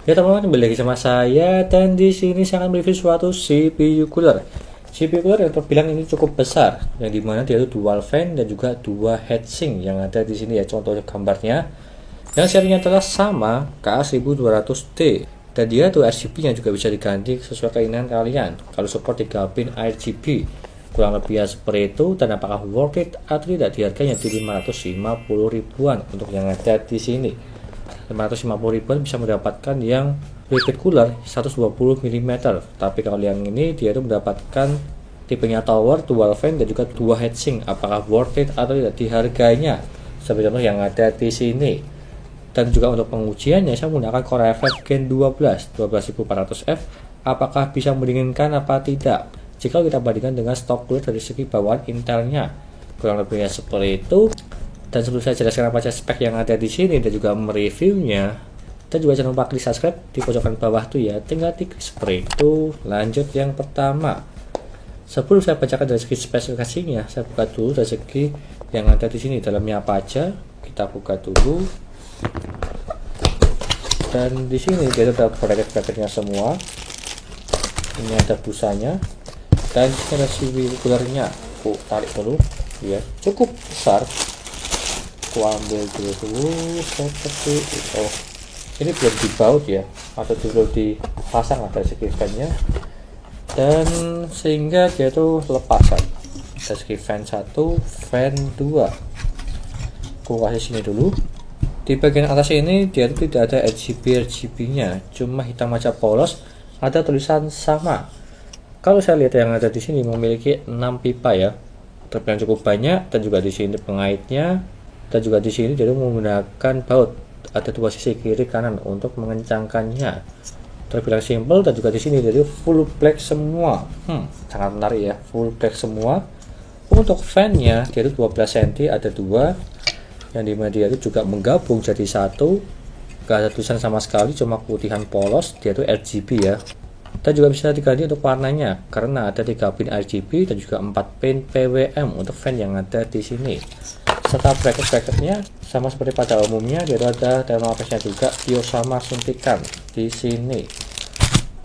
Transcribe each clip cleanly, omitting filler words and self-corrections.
Ya teman-teman, kembali lagi sama saya dan di sini saya akan review suatu CPU cooler. CPU cooler yang terbilang ini cukup besar, yang dimana dia itu dual fan dan juga dua heatsink yang ada di sini ya, contoh gambarnya. Yang serinya adalah sama KA1200D dan dia tuh RGB yang juga bisa diganti sesuai keinginan kalian. Kalau support 3 pin RGB kurang lebih ya seperti itu, dan apakah worth it atau tidak di harganya di 550 ribuan untuk yang ada di sini. 550 ribuan bisa mendapatkan yang liquid cooler 120 mm, tapi kalau yang ini dia itu mendapatkan tipenya tower, dual fan dan juga dua heatsink. Apakah worth it atau tidak di harganya seperti contoh yang ada di sini. Dan juga untuk pengujiannya saya menggunakan Core i5 Gen 12 12400F. Apakah bisa mendinginkan apa tidak jika kita bandingkan dengan stok cooler dari segi bawaan Intelnya, kurang lebihnya seperti itu. Dan sebelum saya jelaskan apa saja spek yang ada di sini dan juga mereviewnya, dan juga jangan lupa klik subscribe di pojokan bawah tuh ya, tinggal klik seperti itu. Lanjut yang pertama, sebelum saya bacakan dari segi spesifikasinya, saya buka dulu dari segi yang ada di sini dalamnya apa aja. Kita buka dulu, dan di sini dia ada bracket-bracketnya semua. Ini ada busanya, dan ini ada CV coolernya. Aku tarik dulu ya, cukup besar. Aku ambil dulu seperti itu. Ini belum dibaut ya, atau belum dipasang ada segi fan-nya, dan sehingga dia itu lepasan. Ada segi fan 1, fan 2. Aku kasih sini dulu. Di bagian atas ini dia itu tidak ada RGB-nya, cuma hitam aja polos, ada tulisan sama. Kalau saya lihat yang ada di sini memiliki 6 pipa ya, terbilang cukup banyak, dan juga di sini pengaitnya. Dan juga di sini dia menggunakan baut, ada dua sisi kiri kanan untuk mengencangkannya. Terbilang simple, dan juga di sini jadi full black semua. Sangat menarik ya, full black semua. Untuk fan-nya dia itu 12 cm, ada dua, yang dimana dia itu juga menggabung jadi satu. Gak ada tulisan sama sekali, cuma putihan polos. Dia itu RGB ya. Dan juga bisa diganti untuk warnanya karena ada 3 pin RGB dan juga 4 pin PWM untuk fan yang ada di sini. Serta bracket-bracketnya sama seperti pada umumnya, dia ada thermal paste-nya juga, bio sama suntikan di sini.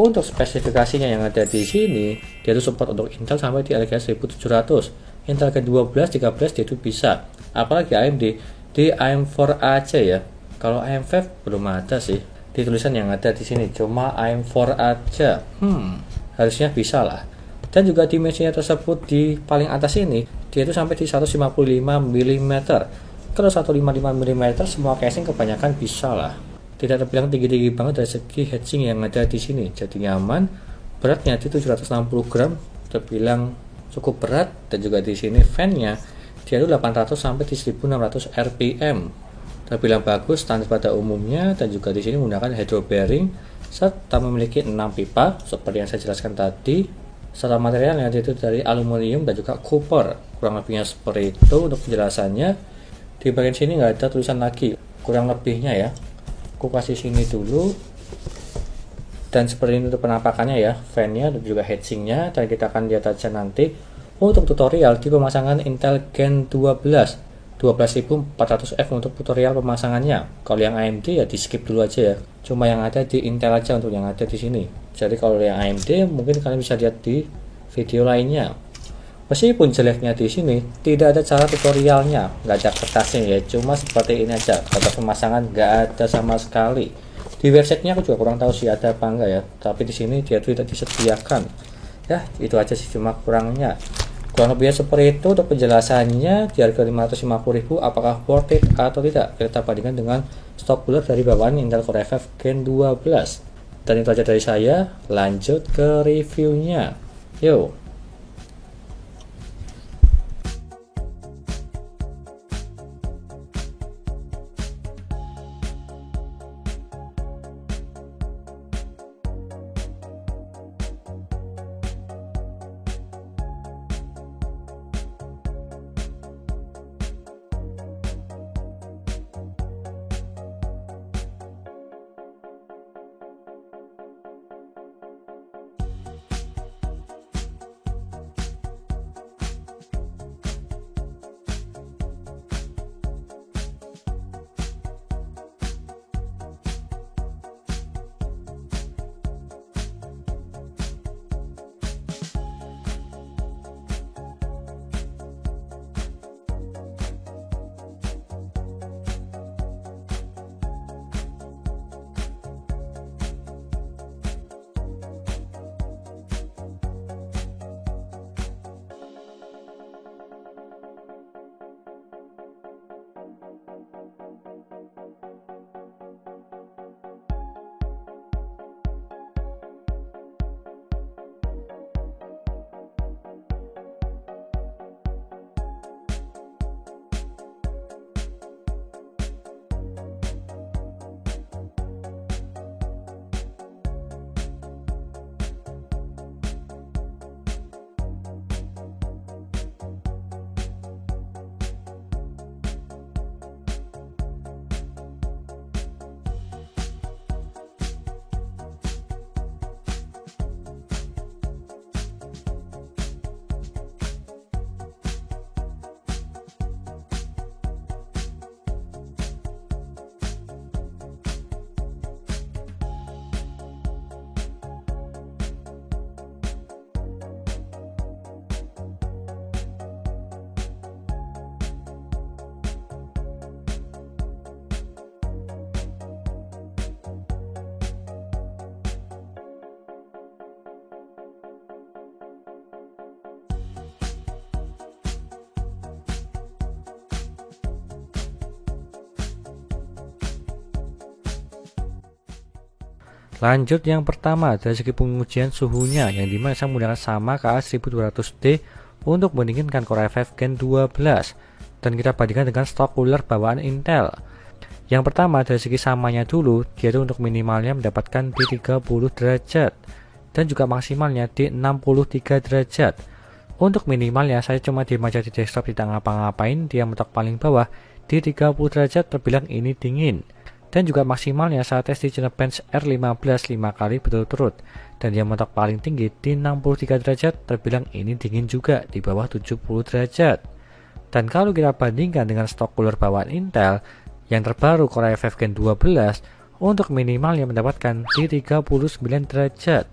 Untuk spesifikasinya yang ada di sini, dia itu support untuk Intel sampai di Allegro 1700, Intel Gen 12, 13 dia itu bisa. Apalagi AMD di AM4 aja ya. Kalau AM5 belum ada sih. Di tulisan yang ada di sini cuma AM4 aja. Harusnya bisa lah. Dan juga dimensinya tersebut di paling atas ini dia itu sampai di 155 mm. Kalau 155 mm semua casing kebanyakan bisa lah. Tidak terbilang tinggi-tinggi banget dari segi heatsink yang ada di sini. Jadi nyaman. Beratnya di 760 gram, terbilang cukup berat. Dan juga di sini fan-nya dia itu 800 sampai di 1600 rpm. Terbilang bagus, standar pada umumnya. Dan juga di sini menggunakan hydro bearing serta memiliki 6 pipa seperti yang saya jelaskan tadi. Serta materialnya itu dari aluminium dan juga copper, kurang lebihnya seperti itu. Untuk penjelasannya di bagian sini nggak ada tulisan lagi, kurang lebihnya ya. Aku kasih sini dulu, dan seperti ini untuk penampakannya ya, fan-nya dan juga heatsinknya. Dan kita akan lihat aja nanti untuk tutorial di pemasangan Intel Gen 12 12400F untuk tutorial pemasangannya. Kalau yang AMD ya di skip dulu aja ya, cuma yang ada di Intel aja untuk yang ada di sini. Jadi kalau yang AMD mungkin kalian bisa lihat di video lainnya. Meskipun jeleknya di sini tidak ada cara tutorialnya, nggak ada kertasnya ya, cuma seperti ini aja. Contoh pemasangan nggak ada sama sekali. Di websitenya aku juga kurang tahu sih ada apa enggak ya, tapi di sini dia tidak disediakan. Ya itu aja sih cuma kurangnya. Kurang lebihnya seperti itu untuk penjelasannya. Di harga 550.000 apakah worth it atau tidak, kita bandingkan dengan stok cooler dari bawaan Intel Core i5 Gen 12. Dan itu aja dari saya, lanjut ke reviewnya. Yuk. Lanjut yang pertama dari segi pengujian suhunya, yang dimana saya menggunakan sama KA1200D untuk mendinginkan Core i5 Gen 12, dan kita bandingkan dengan stok cooler bawaan Intel. Yang pertama dari segi samanya dulu, yaitu untuk minimalnya mendapatkan di 30 derajat dan juga maksimalnya di 63 derajat. Untuk minimalnya saya cuma diem aja di desktop, tidak ngapa-ngapain, dia mentok paling bawah di 30 derajat terbilang ini dingin. Dan juga maksimalnya saya tes di Cinebench R15 5 kali berturut-turut, dan dia mentok paling tinggi di 63 derajat terbilang ini dingin juga di bawah 70 derajat. Dan kalau kita bandingkan dengan stok cooler bawaan Intel yang terbaru Core i5 Gen 12, untuk minimalnya mendapatkan di 39 derajat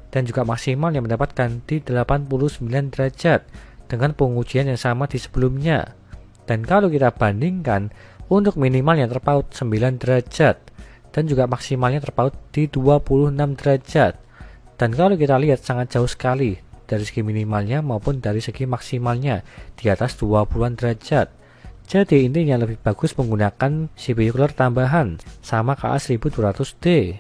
dan juga maksimalnya mendapatkan di 89 derajat dengan pengujian yang sama di sebelumnya. Dan kalau kita bandingkan, untuk minimalnya terpaut 9 derajat dan juga maksimalnya terpaut di 26 derajat. Dan kalau kita lihat sangat jauh sekali dari segi minimalnya maupun dari segi maksimalnya, di atas 20-an derajat. Jadi intinya lebih bagus menggunakan CPU cooler tambahan sama KA1200D.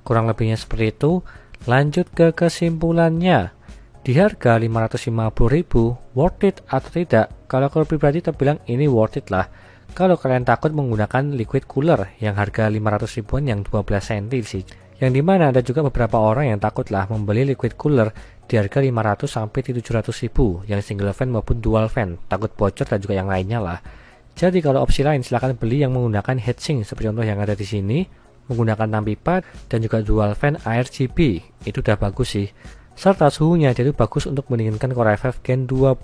Kurang lebihnya seperti itu. Lanjut ke kesimpulannya. Di harga 550.000, worth it atau tidak? Kalau pribadi terbilang ini worth it lah. Kalau kalian takut menggunakan liquid cooler yang harga 500 ribuan yang 12 cm sih. Yang dimana ada juga beberapa orang yang takut lah membeli liquid cooler di harga 500 sampai 700 ribu yang single fan maupun dual fan, takut bocor dan juga yang lainnya lah. Jadi kalau opsi lain silahkan beli yang menggunakan heatsink seperti contoh yang ada di sini, menggunakan 6 pipa dan juga dual fan RGB. Itu udah bagus sih. Serta suhunya itu bagus untuk mendinginkan Core i5 Gen 12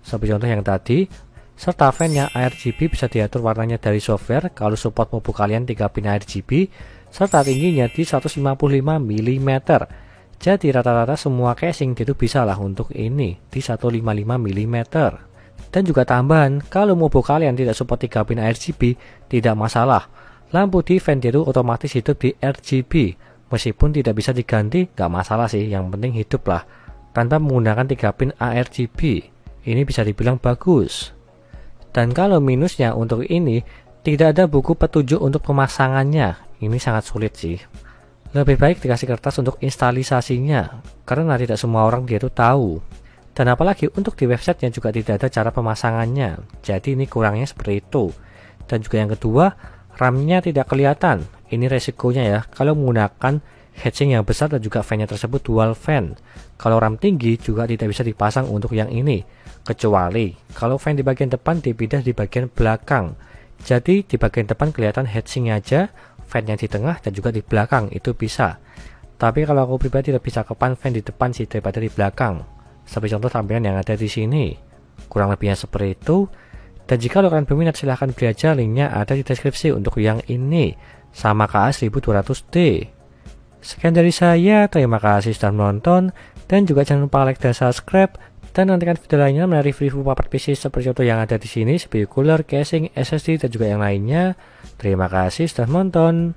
seperti contoh yang tadi. Serta fan-nya RGB bisa diatur warnanya dari software kalau support mobu kalian 3 pin RGB, serta tingginya di 155 mm. Jadi rata-rata semua casing itu bisa lah untuk ini di 155 mm. Dan juga tambahan, kalau mobu kalian tidak support 3 pin RGB, tidak masalah. Lampu di fan itu otomatis hidup di RGB. Meskipun tidak bisa diganti, gak masalah sih, yang penting hidup lah. Tanpa menggunakan 3 pin ARGB. Ini bisa dibilang bagus. Dan kalau minusnya untuk ini, tidak ada buku petunjuk untuk pemasangannya. Ini sangat sulit sih. Lebih baik dikasih kertas untuk instalisasinya, karena tidak semua orang dia itu tahu. Dan apalagi untuk di websitenya juga tidak ada cara pemasangannya. Jadi ini kurangnya seperti itu. Dan juga yang kedua, RAM-nya tidak kelihatan. Ini resikonya ya, kalau menggunakan heatsink yang besar dan juga fan-nya tersebut dual fan. Kalau RAM tinggi juga tidak bisa dipasang untuk yang ini, kecuali kalau fan di bagian depan dipindah di bagian belakang. Jadi di bagian depan kelihatan heatsinknya aja, fan-nya di tengah dan juga di belakang itu bisa. Tapi kalau aku pribadi lebih cakepan fan di depan sih daripada di belakang. Seperti contoh tampilan yang ada di sini. Kurang lebihnya seperti itu. Dan jika kalian berminat silahkan beli aja, linknya ada di deskripsi untuk yang ini sama KA1200D. Sekian dari saya, terima kasih sudah menonton, dan juga jangan lupa like dan subscribe, dan nantikan video lainnya mengenai review papan PC seperti contoh yang ada di sini, CPU cooler, casing, SSD, dan juga yang lainnya. Terima kasih sudah menonton.